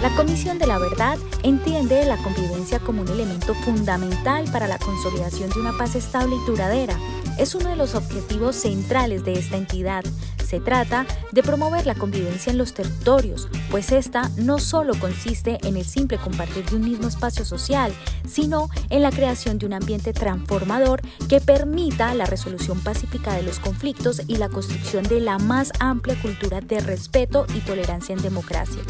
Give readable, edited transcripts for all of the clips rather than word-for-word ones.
La Comisión de la Verdad entiende la convivencia como un elemento fundamental para la consolidación de una paz estable y duradera. Es uno de los objetivos centrales de esta entidad. Se trata de promover la convivencia en los territorios, pues esta no solo consiste en el simple compartir de un mismo espacio social, sino en la creación de un ambiente transformador que permita la resolución pacífica de los conflictos y la construcción de la más amplia cultura de respeto y tolerancia en democracia,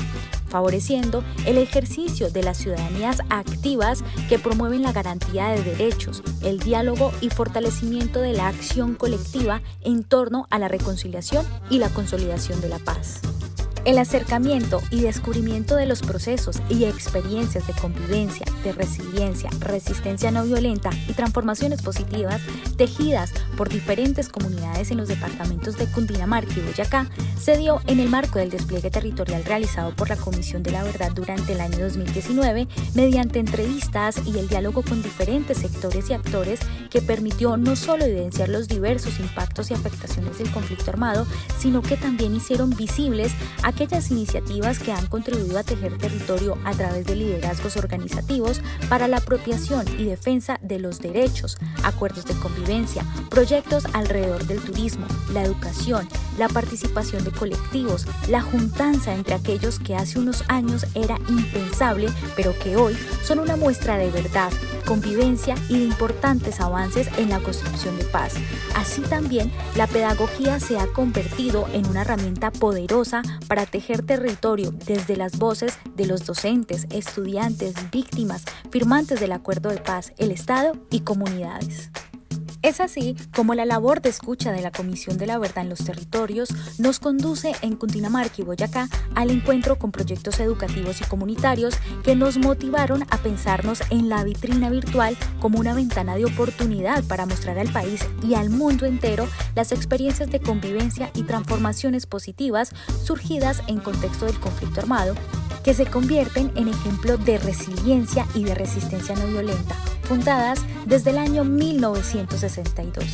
favoreciendo el ejercicio de las ciudadanías activas que promueven la garantía de derechos, el diálogo y fortalecimiento de la acción colectiva en torno a la reconciliación y la consolidación de la paz. El acercamiento y descubrimiento de los procesos y experiencias de convivencia, de resiliencia, resistencia no violenta y transformaciones positivas tejidas por diferentes comunidades en los departamentos de Cundinamarca y Boyacá se dio en el marco del despliegue territorial realizado por la Comisión de la Verdad durante el año 2019 mediante entrevistas y el diálogo con diferentes sectores y actores que permitió no solo evidenciar los diversos impactos y afectaciones del conflicto armado, sino que también hicieron visibles aquellas iniciativas que han contribuido a tejer territorio a través de liderazgos organizativos para la apropiación y defensa de los derechos, acuerdos de convivencia, proyectos alrededor del turismo, la educación, la participación de colectivos, la juntanza entre aquellos que hace unos años era impensable, pero que hoy son una muestra de verdad, convivencia y de importantes avances en la construcción de paz. Así también, la pedagogía se ha convertido en una herramienta poderosa para tejer territorio desde las voces de los docentes, estudiantes, víctimas, firmantes del acuerdo de paz, el Estado y comunidades. Es así como la labor de escucha de la Comisión de la Verdad en los territorios nos conduce en Cundinamarca y Boyacá al encuentro con proyectos educativos y comunitarios que nos motivaron a pensarnos en la vitrina virtual como una ventana de oportunidad para mostrar al país y al mundo entero las experiencias de convivencia y transformaciones positivas surgidas en contexto del conflicto armado, que se convierten en ejemplo de resiliencia y de resistencia no violenta, fundadas desde el año 1962.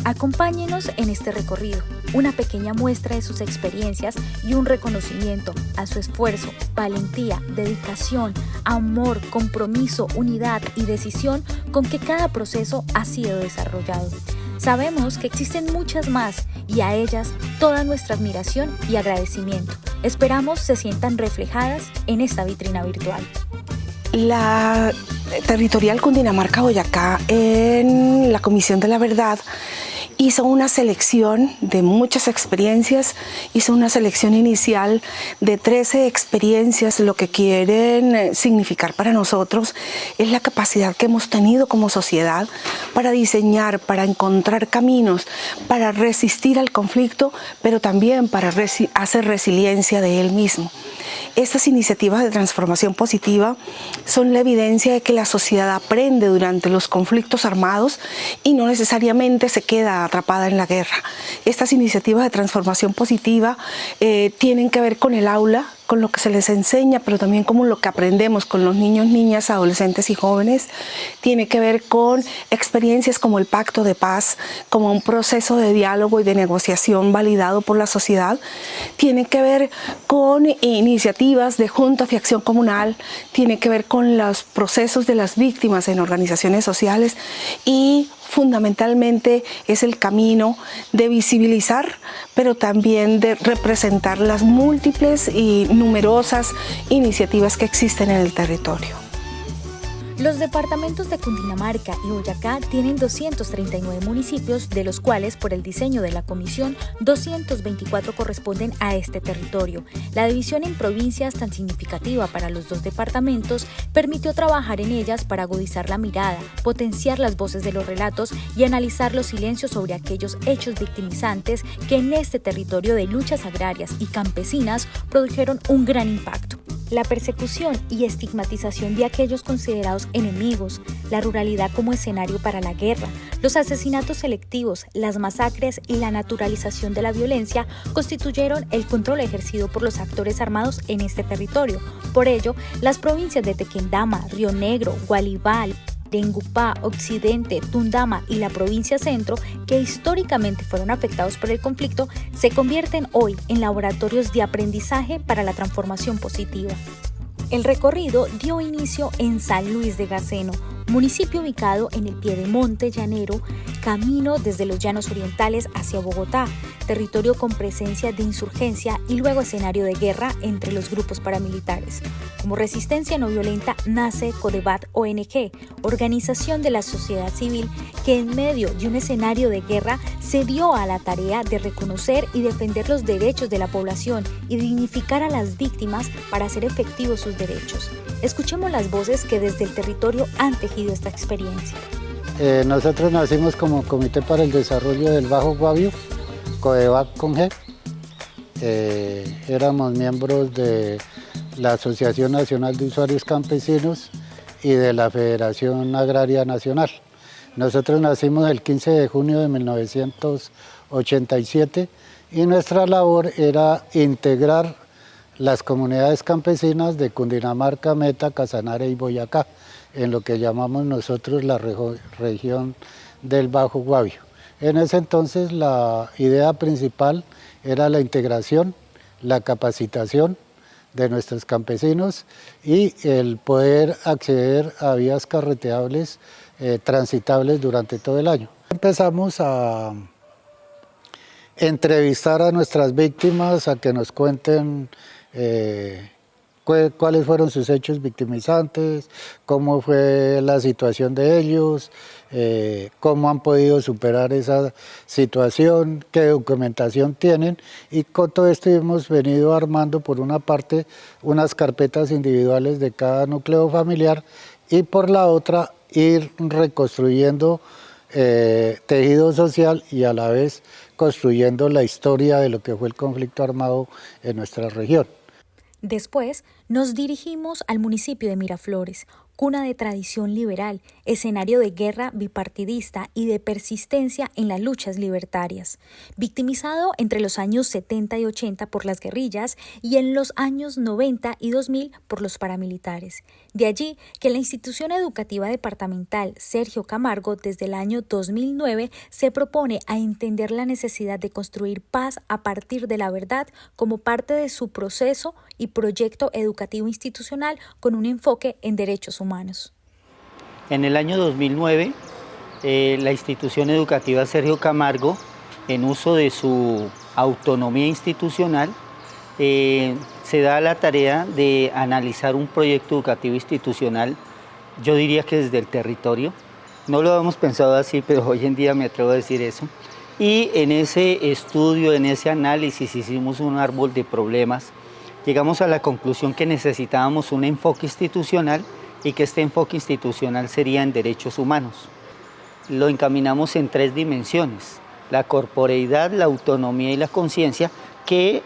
Acompáñenos en este recorrido, una pequeña muestra de sus experiencias y un reconocimiento a su esfuerzo, valentía, dedicación, amor, compromiso, unidad y decisión con que cada proceso ha sido desarrollado. Sabemos que existen muchas más y a ellas toda nuestra admiración y agradecimiento. Esperamos se sientan reflejadas en esta vitrina virtual. La Territorial Cundinamarca-Boyacá en la Comisión de la Verdad hizo una selección de muchas experiencias, hizo una selección inicial de 13 experiencias. Lo que quieren significar para nosotros es la capacidad que hemos tenido como sociedad para diseñar, para encontrar caminos, para resistir al conflicto, pero también para hacer resiliencia de él mismo. Estas iniciativas de transformación positiva son la evidencia de que la sociedad aprende durante los conflictos armados y no necesariamente se queda atrapada en la guerra. Estas iniciativas de transformación positiva tienen que ver con el aula, con lo que se les enseña, pero también con lo que aprendemos con los niños, niñas, adolescentes y jóvenes. Tiene que ver con experiencias como el Pacto de Paz, como un proceso de diálogo y de negociación validado por la sociedad. Tiene que ver con iniciativas de juntas de acción comunal, tiene que ver con los procesos de las víctimas en organizaciones sociales y fundamentalmente es el camino de visibilizar, pero también de representar las múltiples y numerosas iniciativas que existen en el territorio. Los departamentos de Cundinamarca y Boyacá tienen 239 municipios, de los cuales, por el diseño de la Comisión, 224 corresponden a este territorio. La división en provincias, tan significativa para los dos departamentos, permitió trabajar en ellas para agudizar la mirada, potenciar las voces de los relatos y analizar los silencios sobre aquellos hechos victimizantes que en este territorio de luchas agrarias y campesinas produjeron un gran impacto. La persecución y estigmatización de aquellos considerados enemigos, la ruralidad como escenario para la guerra, los asesinatos selectivos, las masacres y la naturalización de la violencia constituyeron el control ejercido por los actores armados en este territorio. Por ello, las provincias de Tequendama, Río Negro, Gualibal, Tengupá, Occidente, Tundama y la provincia Centro, que históricamente fueron afectados por el conflicto, se convierten hoy en laboratorios de aprendizaje para la transformación positiva. El recorrido dio inicio en San Luis de Gaceno, municipio ubicado en el piedemonte llanero, camino desde los llanos orientales hacia Bogotá, territorio con presencia de insurgencia y luego escenario de guerra entre los grupos paramilitares. Como resistencia no violenta nace Codebat ONG, organización de la sociedad civil que en medio de un escenario de guerra se dio a la tarea de reconocer y defender los derechos de la población y dignificar a las víctimas para hacer efectivos sus derechos. Escuchemos las voces que desde el territorio han tejido esta experiencia. Nosotros nacimos como Comité para el Desarrollo del Bajo Guavio, Codebat con G. Éramos miembros de la Asociación Nacional de Usuarios Campesinos y de la Federación Agraria Nacional. Nosotros nacimos el 15 de junio de 1987 y nuestra labor era integrar las comunidades campesinas de Cundinamarca, Meta, Casanare y Boyacá, en lo que llamamos nosotros la región del Bajo Guavio. En ese entonces la idea principal era la integración, la capacitación de nuestros campesinos y el poder acceder a vías carreteables transitables durante todo el año. Empezamos a entrevistar a nuestras víctimas, a que nos cuenten cuáles fueron sus hechos victimizantes, cómo fue la situación de ellos, cómo han podido superar esa situación, qué documentación tienen, y con todo esto hemos venido armando por una parte unas carpetas individuales de cada núcleo familiar y por la otra ir reconstruyendo tejido social y a la vez construyendo la historia de lo que fue el conflicto armado en nuestra región. Después nos dirigimos al municipio de Miraflores, cuna de tradición liberal, escenario de guerra bipartidista y de persistencia en las luchas libertarias, victimizado entre los años 70 y 80 por las guerrillas y en los años 90 y 2000 por los paramilitares. De allí que la institución educativa departamental Sergio Camargo desde el año 2009 se propone a entender la necesidad de construir paz a partir de la verdad como parte de su proceso y proyecto educativo institucional con un enfoque en derechos humanos. En el año 2009, la institución educativa Sergio Camargo, en uso de su autonomía institucional, se da la tarea de analizar un proyecto educativo institucional, yo diría que desde el territorio. No lo habíamos pensado así, pero hoy en día me atrevo a decir eso. Y en ese estudio, en ese análisis, hicimos un árbol de problemas. Llegamos a la conclusión que necesitábamos un enfoque institucional y que este enfoque institucional sería en derechos humanos. Lo encaminamos en 3 dimensiones: la corporeidad, la autonomía y la conciencia, que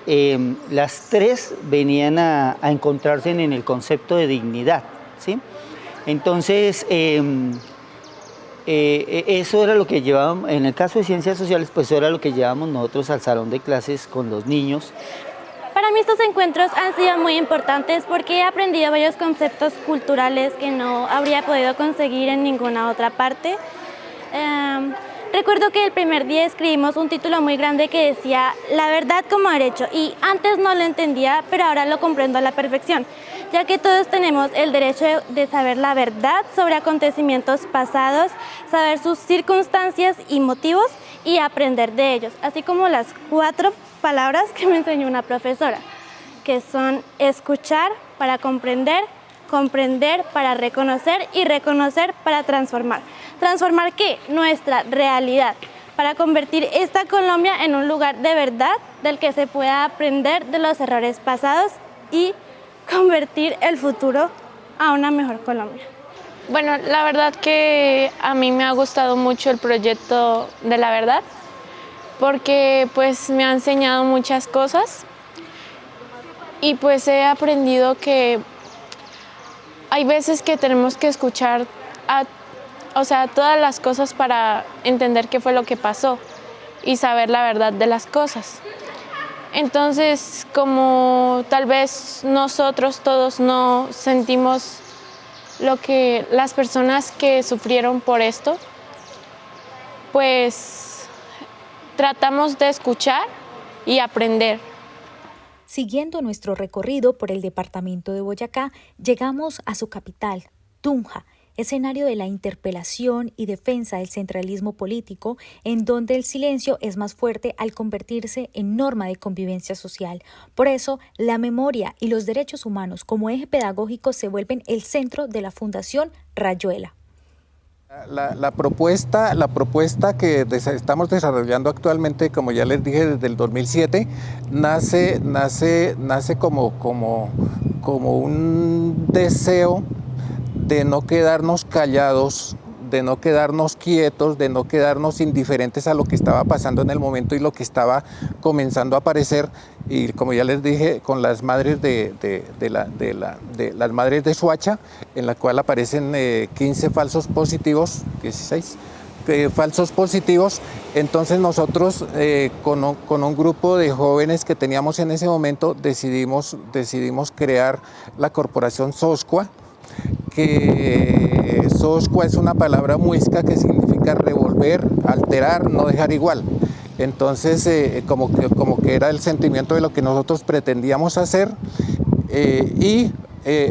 las 3 venían a encontrarse en el concepto de dignidad, ¿sí? Entonces, eso era lo que llevábamos, en el caso de ciencias sociales, pues eso era lo que llevábamos nosotros al salón de clases con los niños. Para mí estos encuentros han sido muy importantes porque he aprendido varios conceptos culturales que no habría podido conseguir en ninguna otra parte. Recuerdo que el primer día escribimos un título muy grande que decía "La verdad como derecho", y antes no lo entendía, pero ahora lo comprendo a la perfección, ya que todos tenemos el derecho de saber la verdad sobre acontecimientos pasados, saber sus circunstancias y motivos y aprender de ellos, así como las 4 palabras que me enseñó una profesora, que son escuchar para comprender, comprender para reconocer y reconocer para transformar. ¿Transformar qué? Nuestra realidad, para convertir esta Colombia en un lugar de verdad del que se pueda aprender de los errores pasados y convertir el futuro a una mejor Colombia. Bueno, la verdad que a mí me ha gustado mucho el proyecto de la verdad, porque pues me ha enseñado muchas cosas y pues he aprendido que hay veces que tenemos que escuchar todas las cosas para entender qué fue lo que pasó y saber la verdad de las cosas. Entonces, como tal vez nosotros todos no sentimos lo que las personas que sufrieron por esto, pues tratamos de escuchar y aprender. Siguiendo nuestro recorrido por el departamento de Boyacá, llegamos a su capital, Tunja, escenario de la interpelación y defensa del centralismo político, en donde el silencio es más fuerte al convertirse en norma de convivencia social. Por eso, la memoria y los derechos humanos como eje pedagógico se vuelven el centro de la Fundación Rayuela. La propuesta que estamos desarrollando actualmente, como ya les dije, desde el 2007, nace como un deseo de no quedarnos callados, de no quedarnos quietos, de no quedarnos indiferentes a lo que estaba pasando en el momento y lo que estaba comenzando a aparecer. Y como ya les dije, con las madres las madres de Soacha, en la cual aparecen 15 falsos positivos, 16 falsos positivos. Entonces nosotros con un grupo de jóvenes que teníamos en ese momento decidimos crear la corporación SOSCUA, que SOSCUA es una palabra muisca que significa revolver, alterar, no dejar igual. Entonces, como que era el sentimiento de lo que nosotros pretendíamos hacer, y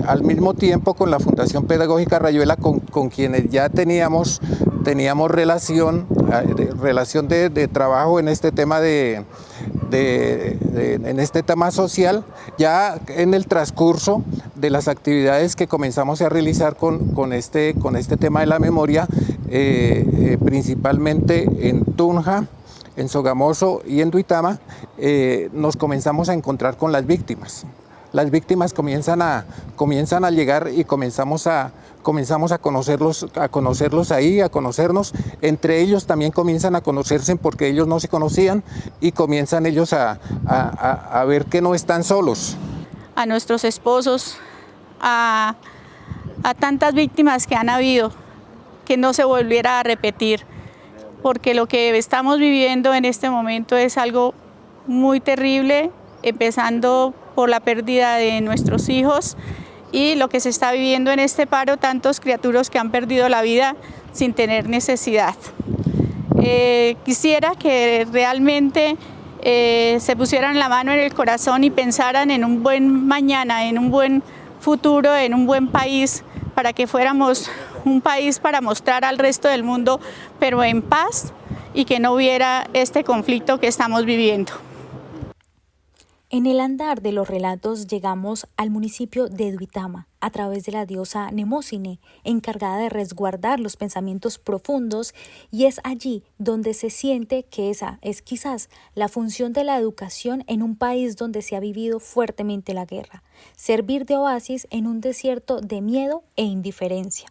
al mismo tiempo con la Fundación Pedagógica Rayuela, con quienes ya teníamos relación de trabajo en este tema en este tema social. Ya en el transcurso de las actividades que comenzamos a realizar con este tema de la memoria, principalmente en Tunja, en Sogamoso y en Duitama, nos comenzamos a encontrar con las víctimas. Las víctimas comienzan a llegar y comenzamos a conocerlos ahí, a conocernos. Entre ellos también comienzan a conocerse porque ellos no se conocían y comienzan ellos a ver que no están solos. A nuestros esposos, a tantas víctimas que han habido, que no se volviera a repetir, porque lo que estamos viviendo en este momento es algo muy terrible, empezando por la pérdida de nuestros hijos y lo que se está viviendo en este paro, tantos criaturas que han perdido la vida sin tener necesidad. Quisiera que realmente se pusieran la mano en el corazón y pensaran en un buen mañana, en un buen futuro, en un buen país, para que fuéramos un país para mostrar al resto del mundo, pero en paz, y que no hubiera este conflicto que estamos viviendo. En el andar de los relatos llegamos al municipio de Duitama a través de la diosa Mnemósine, encargada de resguardar los pensamientos profundos, y es allí donde se siente que esa es quizás la función de la educación en un país donde se ha vivido fuertemente la guerra, servir de oasis en un desierto de miedo e indiferencia.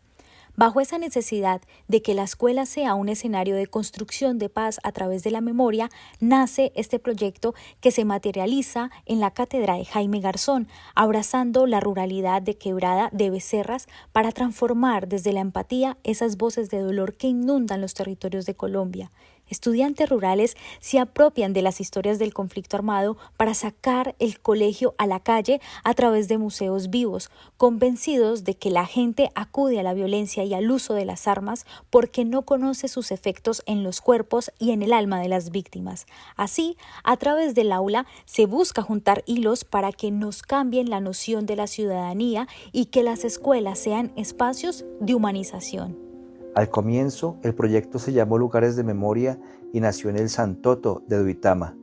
Bajo esa necesidad de que la escuela sea un escenario de construcción de paz a través de la memoria, nace este proyecto que se materializa en la cátedra de Jaime Garzón, abrazando la ruralidad de Quebrada de Becerras para transformar desde la empatía esas voces de dolor que inundan los territorios de Colombia. Estudiantes rurales se apropian de las historias del conflicto armado para sacar el colegio a la calle a través de museos vivos, convencidos de que la gente acude a la violencia y al uso de las armas porque no conoce sus efectos en los cuerpos y en el alma de las víctimas. Así, a través del aula se busca juntar hilos para que nos cambien la noción de la ciudadanía y que las escuelas sean espacios de humanización. Al comienzo, el proyecto se llamó Lugares de Memoria y nació en el Santoto de Duitama.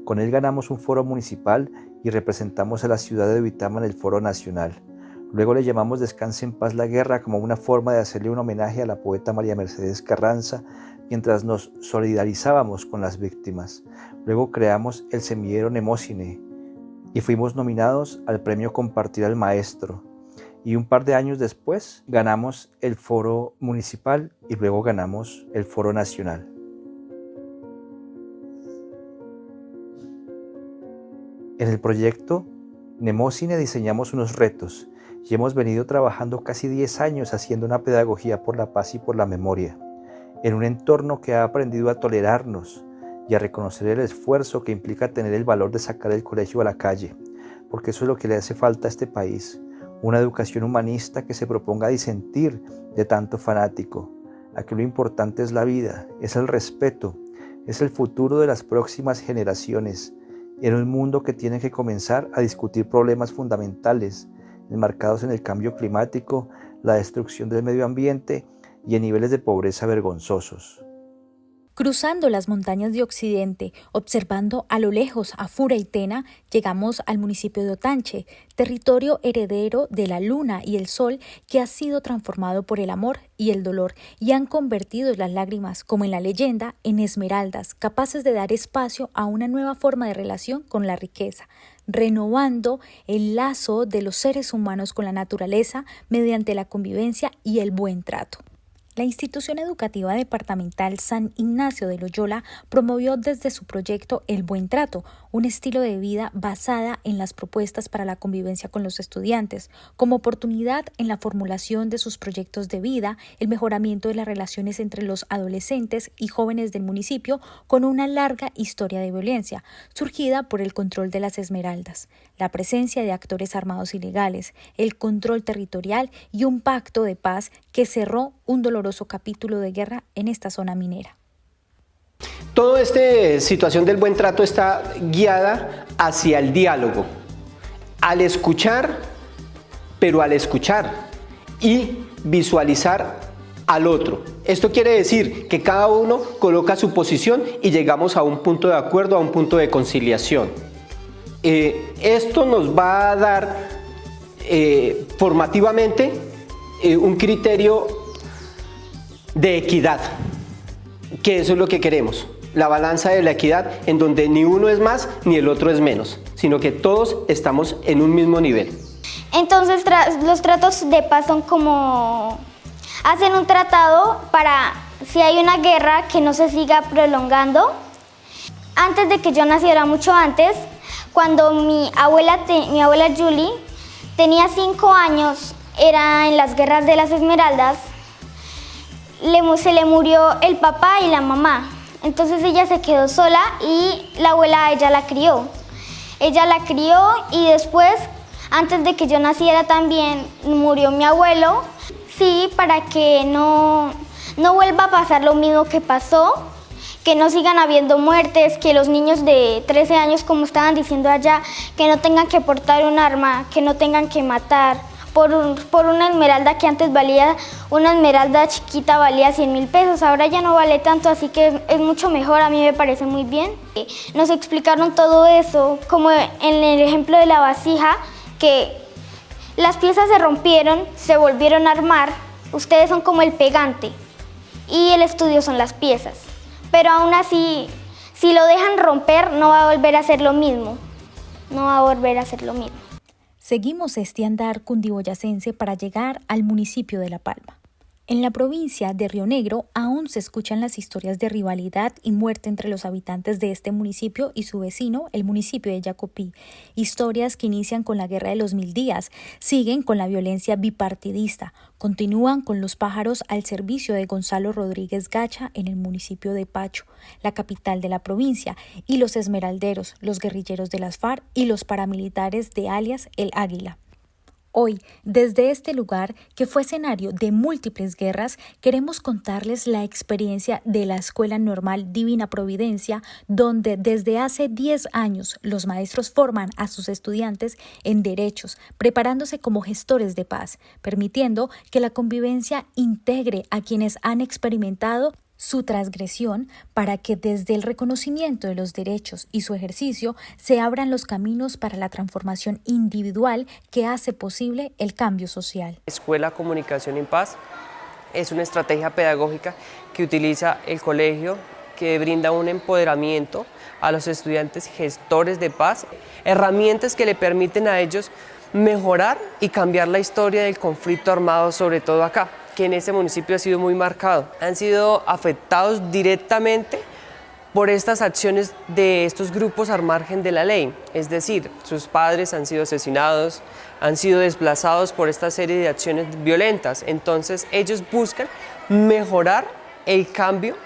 Con él ganamos un foro municipal y representamos a la ciudad de Duitama en el foro nacional. Luego le llamamos Descanse en Paz la Guerra como una forma de hacerle un homenaje a la poeta María Mercedes Carranza mientras nos solidarizábamos con las víctimas. Luego creamos el semillero Mnemósine y fuimos nominados al premio Compartir al Maestro. Y un par de años después ganamos el foro municipal y luego ganamos el foro nacional. En el proyecto Mnemósine diseñamos unos retos y hemos venido trabajando casi 10 años haciendo una pedagogía por la paz y por la memoria, en un entorno que ha aprendido a tolerarnos y a reconocer el esfuerzo que implica tener el valor de sacar el colegio a la calle, porque eso es lo que le hace falta a este país. Una educación humanista que se proponga disentir de tanto fanático. Aquí lo importante es la vida, es el respeto, es el futuro de las próximas generaciones en un mundo que tiene que comenzar a discutir problemas fundamentales enmarcados en el cambio climático, la destrucción del medio ambiente y en niveles de pobreza vergonzosos. Cruzando las montañas de Occidente, observando a lo lejos a Fura y Tena, llegamos al municipio de Otanche, territorio heredero de la luna y el sol que ha sido transformado por el amor y el dolor y han convertido las lágrimas, como en la leyenda, en esmeraldas, capaces de dar espacio a una nueva forma de relación con la riqueza, renovando el lazo de los seres humanos con la naturaleza mediante la convivencia y el buen trato. La Institución Educativa Departamental San Ignacio de Loyola promovió desde su proyecto El Buen Trato, un estilo de vida basada en las propuestas para la convivencia con los estudiantes, como oportunidad en la formulación de sus proyectos de vida, el mejoramiento de las relaciones entre los adolescentes y jóvenes del municipio con una larga historia de violencia, surgida por el control de las esmeraldas, la presencia de actores armados ilegales, el control territorial y un pacto de paz que cerró un doloroso capítulo de guerra en esta zona minera. Toda esta situación del buen trato está guiada hacia el diálogo, al escuchar, pero al escuchar y visualizar al otro. Esto quiere decir que cada uno coloca su posición y llegamos a un punto de acuerdo, a un punto de conciliación. Esto nos va a dar formativamente un criterio de equidad, que eso es lo que queremos, la balanza de la equidad en donde ni uno es más ni el otro es menos, sino que todos estamos en un mismo nivel. Entonces los tratos de paz son como, hacen un tratado para si hay una guerra que no se siga prolongando. Antes de que yo naciera, mucho antes, cuando mi abuela Julie tenía 5 años, era en las guerras de las Esmeraldas, se le murió el papá y la mamá. Entonces ella se quedó sola y la abuela ella la crió. Ella la crió y después, antes de que yo naciera también, murió mi abuelo. Sí, para que no vuelva a pasar lo mismo que pasó, que no sigan habiendo muertes, que los niños de 13 años, como estaban diciendo allá, que no tengan que portar un arma, que no tengan que matar. Por una esmeralda que antes valía, una esmeralda chiquita valía 100.000 pesos, ahora ya no vale tanto, así que es mucho mejor, a mí me parece muy bien. Nos explicaron todo eso, como en el ejemplo de la vasija, que las piezas se rompieron, se volvieron a armar, ustedes son como el pegante y el estudio son las piezas, pero aún así, si lo dejan romper, no va a volver a ser lo mismo, no va a volver a ser lo mismo. Seguimos este andar cundiboyacense para llegar al municipio de La Palma. En la provincia de Río Negro aún se escuchan las historias de rivalidad y muerte entre los habitantes de este municipio y su vecino, el municipio de Yacopí. Historias que inician con la Guerra de los 1000 días, siguen con la violencia bipartidista, continúan con los pájaros al servicio de Gonzalo Rodríguez Gacha en el municipio de Pacho, la capital de la provincia, y los esmeralderos, los guerrilleros de las FARC y los paramilitares de alias El Águila. Hoy, desde este lugar, que fue escenario de múltiples guerras, queremos contarles la experiencia de la Escuela Normal Divina Providencia, donde desde hace 10 años los maestros forman a sus estudiantes en derechos, preparándose como gestores de paz, permitiendo que la convivencia integre a quienes han experimentado su transgresión para que desde el reconocimiento de los derechos y su ejercicio se abran los caminos para la transformación individual que hace posible el cambio social. Escuela Comunicación en Paz es una estrategia pedagógica que utiliza el colegio, que brinda un empoderamiento a los estudiantes gestores de paz, herramientas que le permiten a ellos mejorar y cambiar la historia del conflicto armado, sobre todo acá, que en este municipio ha sido muy marcado. Han sido afectados directamente por estas acciones de estos grupos al margen de la ley, es decir, sus padres han sido asesinados, han sido desplazados por esta serie de acciones violentas. Entonces ellos buscan mejorar el cambio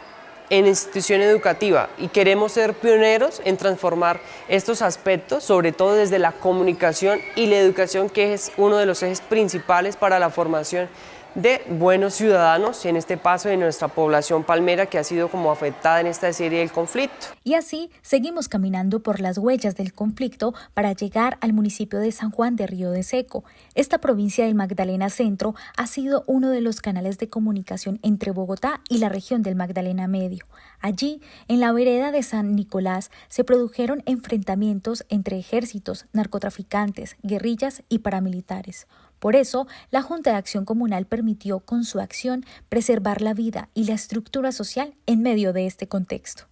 en la institución educativa y queremos ser pioneros en transformar estos aspectos, sobre todo desde la comunicación y la educación, que es uno de los ejes principales para la formación de buenos ciudadanos en este paso de nuestra población palmera que ha sido como afectada en esta serie del conflicto. Y así seguimos caminando por las huellas del conflicto para llegar al municipio de San Juan de Río de Seco. Esta provincia del Magdalena Centro ha sido uno de los canales de comunicación entre Bogotá y la región del Magdalena Medio. Allí, en la vereda de San Nicolás, se produjeron enfrentamientos entre ejércitos, narcotraficantes, guerrillas y paramilitares. Por eso, la Junta de Acción Comunal permitió con su acción preservar la vida y la estructura social en medio de este contexto.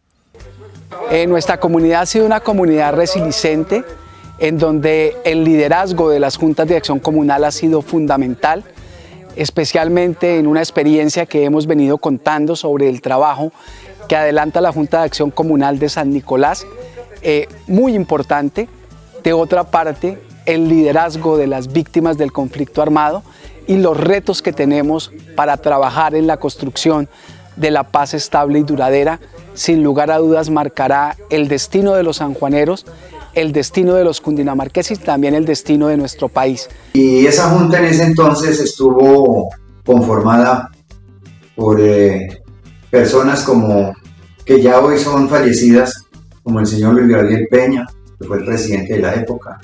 Nuestra comunidad ha sido una comunidad resiliente, en donde el liderazgo de las juntas de acción comunal ha sido fundamental, especialmente en una experiencia que hemos venido contando sobre el trabajo que adelanta la Junta de Acción Comunal de San Nicolás, muy importante. De otra parte, el liderazgo de las víctimas del conflicto armado y los retos que tenemos para trabajar en la construcción de la paz estable y duradera, sin lugar a dudas marcará el destino de los sanjuaneros, el destino de los cundinamarqueses y también el destino de nuestro país. Y esa junta en ese entonces estuvo conformada por personas como que ya hoy son fallecidas, como el señor Luis Gabriel Peña, que fue el presidente de la época,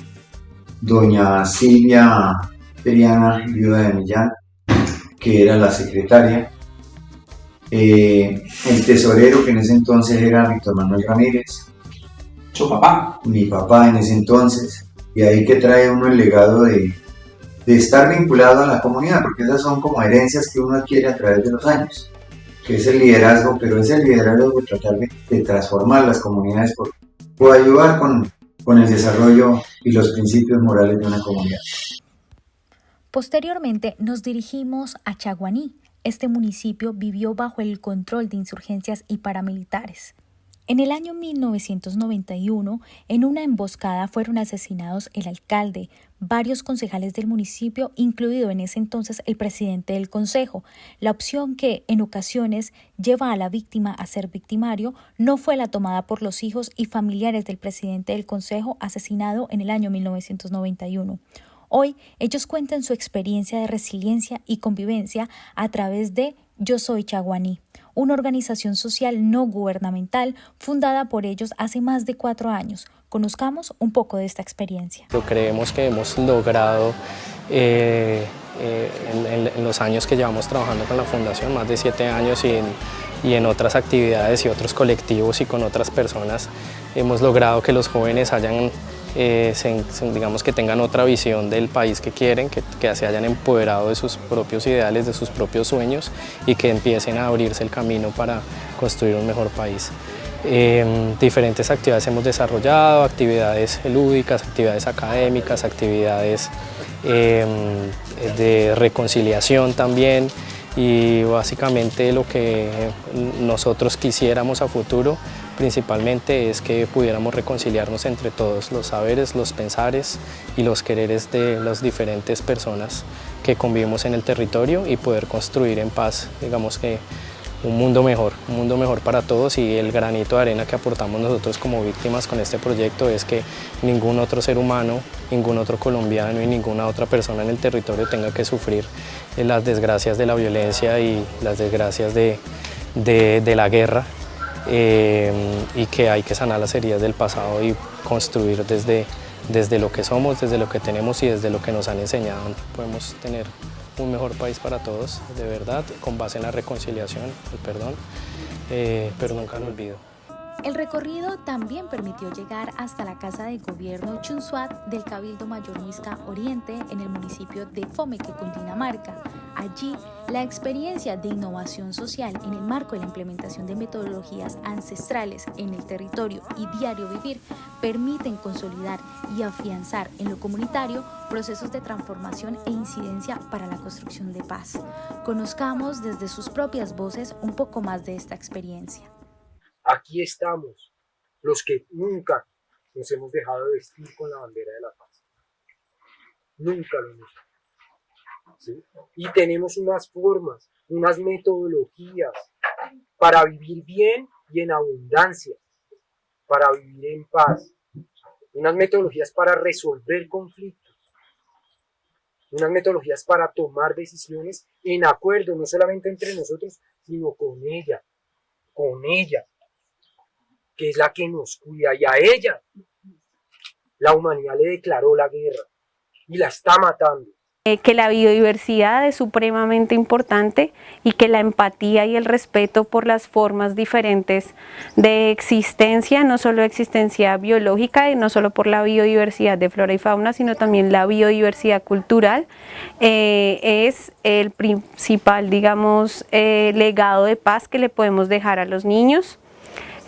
doña Silvia Periana, viuda de Millán, que era la secretaria, el tesorero, que en ese entonces era Víctor Manuel Ramírez, su papá, mi papá en ese entonces, y ahí que trae uno el legado de estar vinculado a la comunidad, porque esas son como herencias que uno adquiere a través de los años, que es el liderazgo, pero es el liderazgo de tratar de transformar las comunidades por ayudar con el desarrollo y los principios morales de una comunidad. Posteriormente nos dirigimos a Chaguaní. Este municipio vivió bajo el control de insurgencias y paramilitares. En el año 1991, en una emboscada fueron asesinados el alcalde, varios concejales del municipio, incluido en ese entonces el presidente del consejo. La opción que, en ocasiones, lleva a la víctima a ser victimario no fue la tomada por los hijos y familiares del presidente del consejo asesinado en el año 1991. Hoy, ellos cuentan su experiencia de resiliencia y convivencia a través de Yo Soy Chaguaní, una organización social no gubernamental fundada por ellos hace más de 4 años. Conozcamos un poco de esta experiencia. Creemos que hemos logrado en los años que llevamos trabajando con la Fundación, más de 7 años, y en otras actividades y otros colectivos y con otras personas, hemos logrado que los jóvenes digamos que tengan otra visión del país que quieren, que se hayan empoderado de sus propios ideales, de sus propios sueños y que empiecen a abrirse el camino para construir un mejor país. Diferentes actividades hemos desarrollado, actividades lúdicas, actividades académicas, actividades de reconciliación también, y básicamente lo que nosotros quisiéramos a futuro principalmente es que pudiéramos reconciliarnos entre todos los saberes, los pensares y los quereres de las diferentes personas que convivimos en el territorio y poder construir en paz, digamos que un mundo mejor para todos. Y el granito de arena que aportamos nosotros como víctimas con este proyecto es que ningún otro ser humano, ningún otro colombiano y ninguna otra persona en el territorio tenga que sufrir las desgracias de la violencia y las desgracias de la guerra, y que hay que sanar las heridas del pasado y construir desde lo que somos, desde lo que tenemos y desde lo que nos han enseñado. Podemos tener un mejor país para todos, de verdad, con base en la reconciliación, el perdón, pero nunca el olvido. El recorrido también permitió llegar hasta la Casa de Gobierno Chunsuat del Cabildo Mayor Muisca Oriente en el municipio de Fomeque, Cundinamarca. Allí, la experiencia de innovación social en el marco de la implementación de metodologías ancestrales en el territorio y diario vivir permiten consolidar y afianzar en lo comunitario procesos de transformación e incidencia para la construcción de paz. Conozcamos desde sus propias voces un poco más de esta experiencia. Aquí estamos, los que nunca nos hemos dejado de vestir con la bandera de la paz. Nunca lo hemos hecho. ¿Sí? Y tenemos unas formas, unas metodologías para vivir bien y en abundancia, para vivir en paz. Unas metodologías para resolver conflictos. unas metodologías para tomar decisiones en acuerdo, no solamente entre nosotros, sino con ella, que es la que nos cuida, y a ella la humanidad le declaró la guerra y la está matando. Que la biodiversidad es supremamente importante y que la empatía y el respeto por las formas diferentes de existencia, no solo existencia biológica y no solo por la biodiversidad de flora y fauna, sino también la biodiversidad cultural, es el principal, digamos, legado de paz que le podemos dejar a los niños.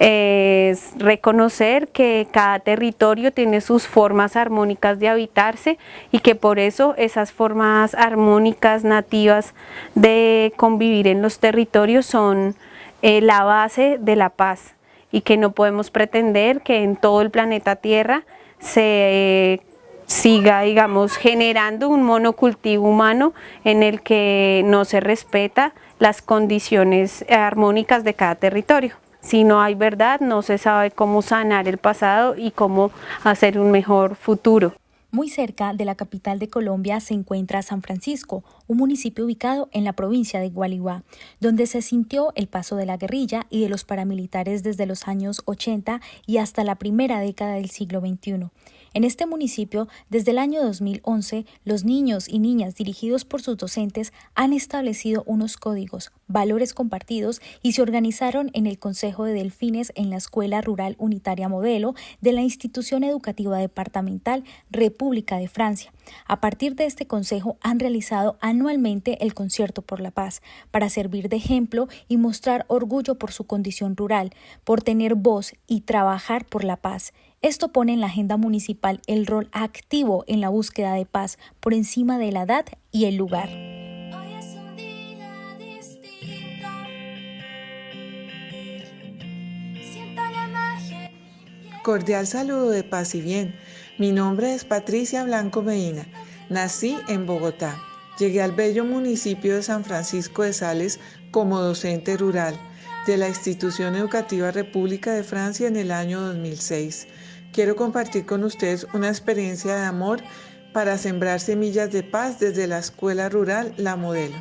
Es reconocer que cada territorio tiene sus formas armónicas de habitarse y que por eso esas formas armónicas nativas de convivir en los territorios son la base de la paz, y que no podemos pretender que en todo el planeta Tierra se siga, digamos, generando un monocultivo humano en el que no se respeta las condiciones armónicas de cada territorio. Si no hay verdad, no se sabe cómo sanar el pasado y cómo hacer un mejor futuro. Muy cerca de la capital de Colombia se encuentra San Francisco, un municipio ubicado en la provincia de Gualiguá, donde se sintió el paso de la guerrilla y de los paramilitares desde los años 80 y hasta la primera década del siglo XXI. En este municipio, desde el año 2011, los niños y niñas dirigidos por sus docentes han establecido unos códigos, valores compartidos y se organizaron en el Consejo de Delfines en la Escuela Rural Unitaria Modelo de la Institución Educativa Departamental República de Francia. A partir de este consejo han realizado anualmente el Concierto por la Paz, para servir de ejemplo y mostrar orgullo por su condición rural, por tener voz y trabajar por la paz. Esto pone en la agenda municipal el rol activo en la búsqueda de paz por encima de la edad y el lugar. Cordial saludo de paz y bien. Mi nombre es Patricia Blanco Medina. Nací en Bogotá. Llegué al bello municipio de San Francisco de Sales como docente rural de la Institución Educativa República de Francia en el año 2006. Quiero compartir con ustedes una experiencia de amor para sembrar semillas de paz desde la Escuela Rural La Modelo.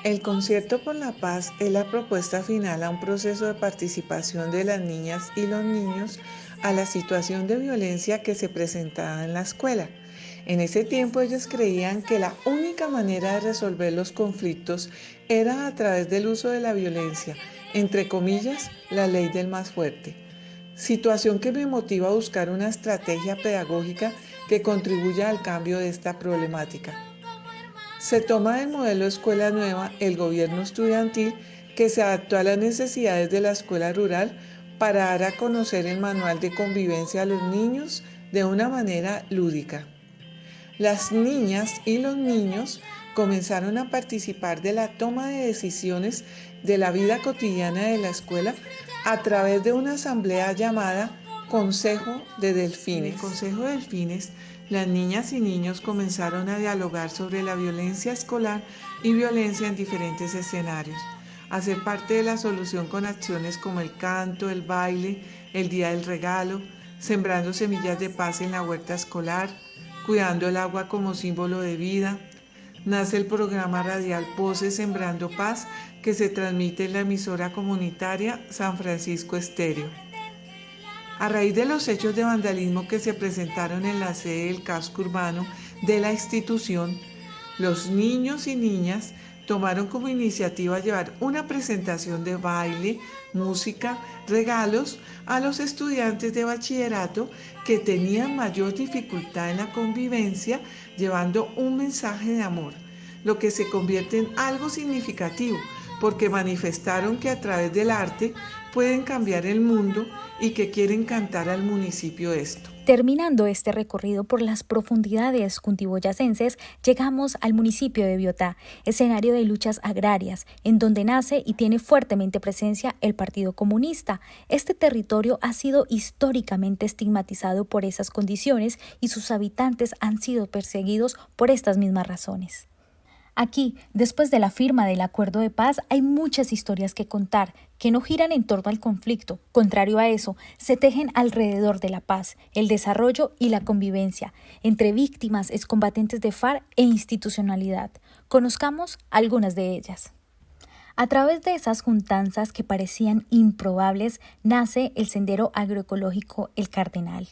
El Concierto por la Paz es la propuesta final a un proceso de participación de las niñas y los niños a la situación de violencia que se presentaba en la escuela. En ese tiempo ellos creían que la única manera de resolver los conflictos era a través del uso de la violencia, entre comillas, la ley del más fuerte. Situación que me motiva a buscar una estrategia pedagógica que contribuya al cambio de esta problemática. Se toma del modelo Escuela Nueva el gobierno estudiantil que se adaptó a las necesidades de la escuela rural para dar a conocer el manual de convivencia a los niños de una manera lúdica. Las niñas y los niños comenzaron a participar de la toma de decisiones de la vida cotidiana de la escuela a través de una asamblea llamada Consejo de Delfines. En el Consejo de Delfines, las niñas y niños comenzaron a dialogar sobre la violencia escolar y violencia en diferentes escenarios, a ser parte de la solución con acciones como el canto, el baile, el día del regalo, sembrando semillas de paz en la huerta escolar, cuidando el agua como símbolo de vida. Nace el programa radial Pose Sembrando Paz, que se transmite en la emisora comunitaria San Francisco Estéreo. A raíz de los hechos de vandalismo que se presentaron en la sede del casco urbano de la institución, los niños y niñas tomaron como iniciativa llevar una presentación de baile, música, regalos a los estudiantes de bachillerato que tenían mayor dificultad en la convivencia, llevando un mensaje de amor, lo que se convierte en algo significativo, porque manifestaron que a través del arte pueden cambiar el mundo y que quieren cantar al municipio esto. Terminando este recorrido por las profundidades cundiboyacenses, llegamos al municipio de Biotá, escenario de luchas agrarias, en donde nace y tiene fuertemente presencia el Partido Comunista. Este territorio ha sido históricamente estigmatizado por esas condiciones y sus habitantes han sido perseguidos por estas mismas razones. Aquí, después de la firma del acuerdo de paz, hay muchas historias que contar, que no giran en torno al conflicto. Contrario a eso, se tejen alrededor de la paz, el desarrollo y la convivencia entre víctimas, excombatientes de FARC e institucionalidad. Conozcamos algunas de ellas. A través de esas juntanzas que parecían improbables, nace el sendero agroecológico El Cardenal.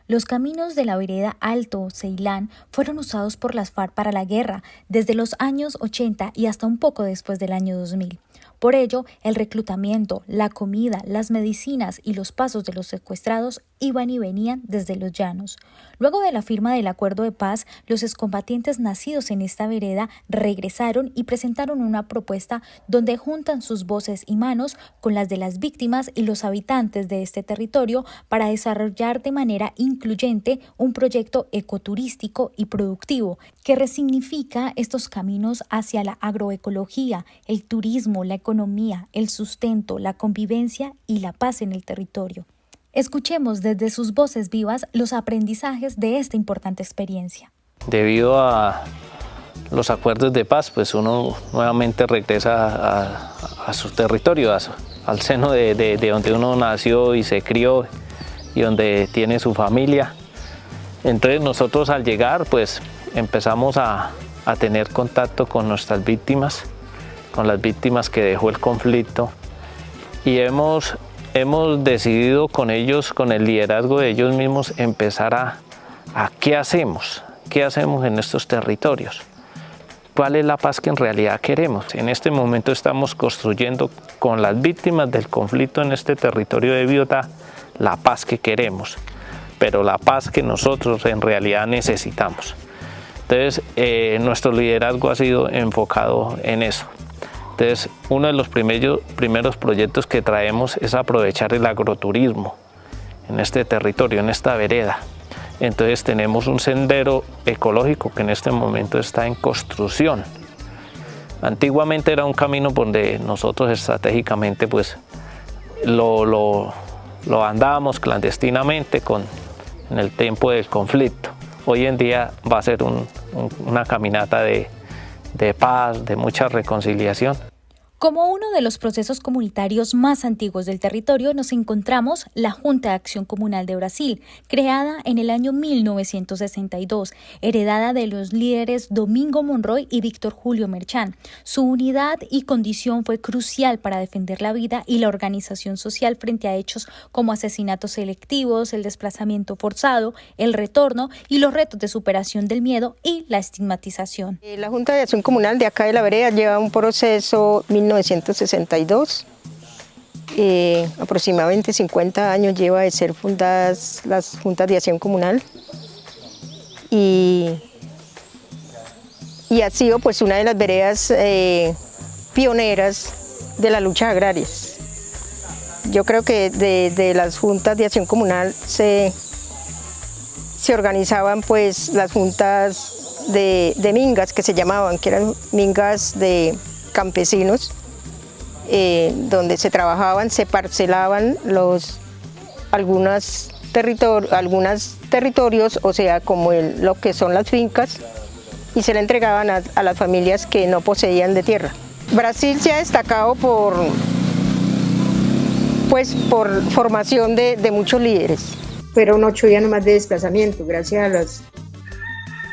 Los caminos de la vereda Alto Ceilán fueron usados por las FARC para la guerra desde los años 80 y hasta un poco después del año 2000. Por ello, el reclutamiento, la comida, las medicinas y los pasos de los secuestrados iban y venían desde los llanos. Luego de la firma del acuerdo de paz, los excombatientes nacidos en esta vereda regresaron y presentaron una propuesta donde juntan sus voces y manos con las de las víctimas y los habitantes de este territorio para desarrollar de manera incluyente un proyecto ecoturístico y productivo que resignifica estos caminos hacia la agroecología, el turismo, la economía, el sustento, la convivencia y la paz en el territorio. Escuchemos desde sus voces vivas los aprendizajes de esta importante experiencia. Debido a los acuerdos de paz, pues uno nuevamente regresa a su territorio, al seno de donde uno nació y se crió y donde tiene su familia. Entonces nosotros al llegar pues empezamos a tener contacto con nuestras víctimas, con las víctimas que dejó el conflicto, y hemos decidido con ellos, con el liderazgo de ellos mismos, empezar a qué hacemos en estos territorios, cuál es la paz que en realidad queremos. En este momento estamos construyendo con las víctimas del conflicto en este territorio de Biotá la paz que queremos, pero la paz que nosotros en realidad necesitamos. Entonces nuestro liderazgo ha sido enfocado en eso. Entonces, uno de los primeros proyectos que traemos es aprovechar el agroturismo en este territorio, en esta vereda. Entonces tenemos un sendero ecológico que en este momento está en construcción. Antiguamente era un camino donde nosotros estratégicamente pues lo andábamos clandestinamente en el tiempo del conflicto. Hoy en día va a ser una caminata de paz, de mucha reconciliación. Como uno de los procesos comunitarios más antiguos del territorio nos encontramos la Junta de Acción Comunal de Brasil, creada en el año 1962, heredada de los líderes Domingo Monroy y Víctor Julio Merchán. Su unidad y condición fue crucial para defender la vida y la organización social frente a hechos como asesinatos selectivos, el desplazamiento forzado, el retorno y los retos de superación del miedo y la estigmatización. La Junta de Acción Comunal de acá de la vereda lleva un proceso 1962, aproximadamente 50 años lleva de ser fundadas las juntas de acción comunal y ha sido pues una de las veredas pioneras de las luchas agrarias. Yo creo que de las juntas de acción comunal se organizaban pues las juntas de mingas que se llamaban, que eran mingas de campesinos, donde se trabajaban, se parcelaban algunos territorios, o sea, como lo que son las fincas, y se le entregaban a las familias que no poseían de tierra. Brasil se ha destacado por formación de muchos líderes. Fueron 8 días nomás de desplazamiento, gracias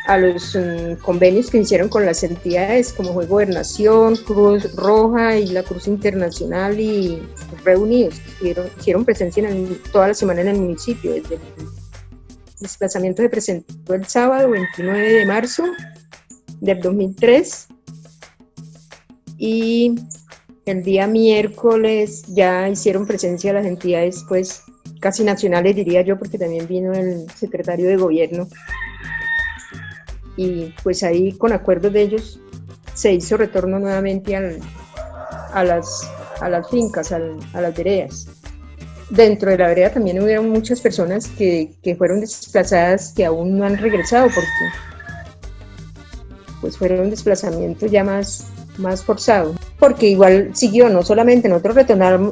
a los convenios que hicieron con las entidades como fue Gobernación, Cruz Roja y la Cruz Internacional y Reunidos, que hicieron presencia toda la semana en el municipio. Desde el desplazamiento se presentó el sábado 29 de marzo del 2003 y el día miércoles ya hicieron presencia las entidades pues casi nacionales, diría yo, porque también vino el secretario de gobierno. Y pues ahí con acuerdos de ellos se hizo retorno nuevamente a las fincas, a las veredas. Dentro de la vereda también hubieron muchas personas que fueron desplazadas que aún no han regresado porque pues fueron desplazamientos ya más forzados. Porque igual siguió, no solamente nosotros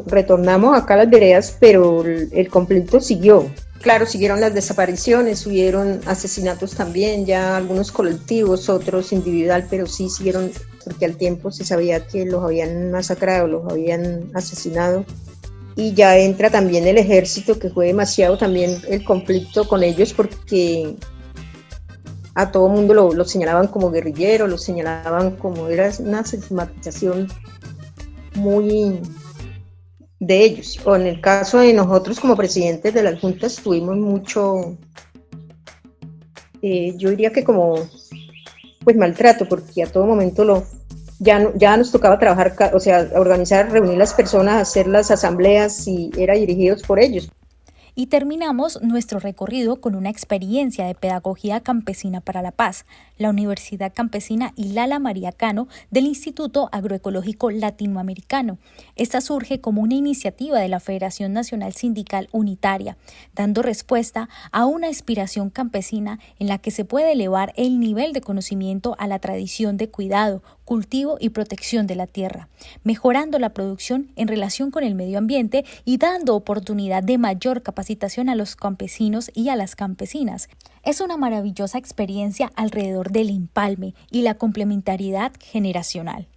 retornamos acá a las veredas, pero el conflicto siguió. Claro, siguieron las desapariciones, hubieron asesinatos también, ya algunos colectivos, otros individual, pero sí siguieron, porque al tiempo se sabía que los habían masacrado, los habían asesinado. Y ya entra también el ejército, que fue demasiado también el conflicto con ellos, porque a todo mundo lo señalaban como guerrillero, lo señalaban como, era una sistematización muy de ellos. O en el caso de nosotros como presidentes de las juntas tuvimos mucho, yo diría que como pues maltrato, porque a todo momento ya nos tocaba trabajar, o sea, organizar, reunir las personas, hacer las asambleas y era dirigidos por ellos. Y terminamos nuestro recorrido con una experiencia de pedagogía campesina para la paz, la Universidad Campesina Ilala María Cano del Instituto Agroecológico Latinoamericano. Esta surge como una iniciativa de la Federación Nacional Sindical Unitaria, dando respuesta a una aspiración campesina en la que se puede elevar el nivel de conocimiento a la tradición de cuidado, cultivo y protección de la tierra, mejorando la producción en relación con el medio ambiente y dando oportunidad de mayor capacitación a los campesinos y a las campesinas. Es una maravillosa experiencia alrededor del empalme y la complementariedad generacional.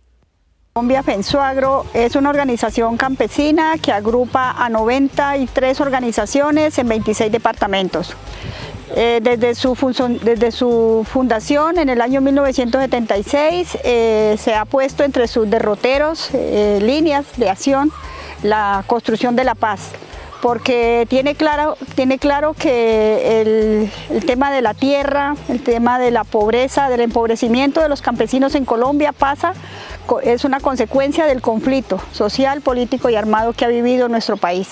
Colombia Fensuagro es una organización campesina que agrupa a 93 organizaciones en 26 departamentos. Desde su fundación en el año 1976 se ha puesto entre sus derroteros líneas de acción la construcción de la paz, porque tiene claro que el tema de la tierra, el tema de la pobreza, del empobrecimiento de los campesinos en Colombia es una consecuencia del conflicto social, político y armado que ha vivido nuestro país.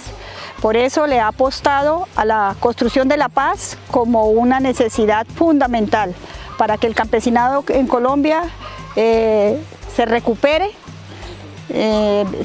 Por eso le ha apostado a la construcción de la paz como una necesidad fundamental para que el campesinado en Colombia se recupere,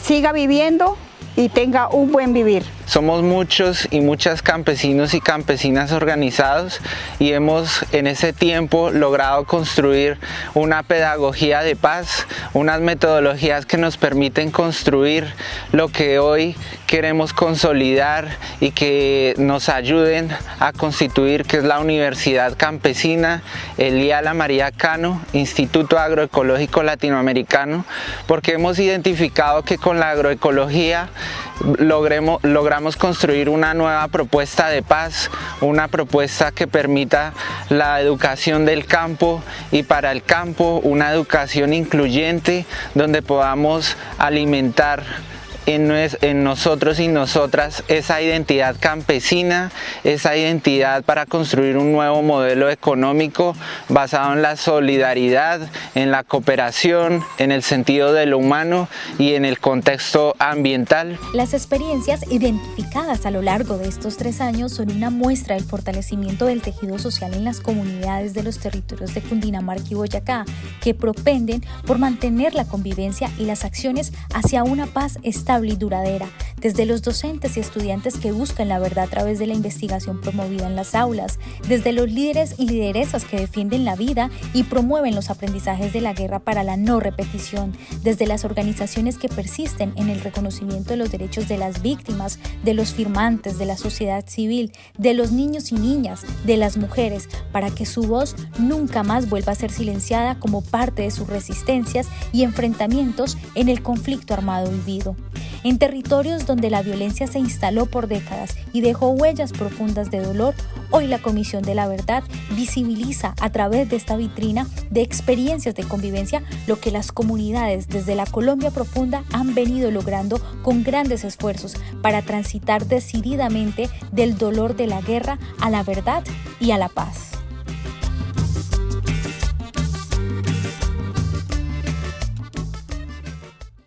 siga viviendo y tenga un buen vivir. Somos muchos y muchas campesinos y campesinas organizados y hemos en ese tiempo logrado construir una pedagogía de paz, unas metodologías que nos permiten construir lo que hoy queremos consolidar y que nos ayuden a constituir, que es la Universidad Campesina, el Ilala María Cano, Instituto Agroecológico Latinoamericano, porque hemos identificado que con la agroecología logramos construir una nueva propuesta de paz, una propuesta que permita la educación del campo y para el campo una educación incluyente donde podamos alimentar en nosotros y nosotras esa identidad campesina, esa identidad para construir un nuevo modelo económico basado en la solidaridad, en la cooperación, en el sentido de lo humano y en el contexto ambiental. Las experiencias identificadas a lo largo de estos 3 años son una muestra del fortalecimiento del tejido social en las comunidades de los territorios de Cundinamarca y Boyacá, que propenden por mantener la convivencia y las acciones hacia una paz estable y duradera, desde los docentes y estudiantes que buscan la verdad a través de la investigación promovida en las aulas, desde los líderes y lideresas que defienden la vida y promueven los aprendizajes de la guerra para la no repetición, desde las organizaciones que persisten en el reconocimiento de los derechos de las víctimas, de los firmantes, de la sociedad civil, de los niños y niñas, de las mujeres, para que su voz nunca más vuelva a ser silenciada como parte de sus resistencias y enfrentamientos en el conflicto armado vivido. En territorios donde la violencia se instaló por décadas y dejó huellas profundas de dolor, hoy la Comisión de la Verdad visibiliza a través de esta vitrina de experiencias de convivencia lo que las comunidades desde la Colombia profunda han venido logrando con grandes esfuerzos para transitar decididamente del dolor de la guerra a la verdad y a la paz.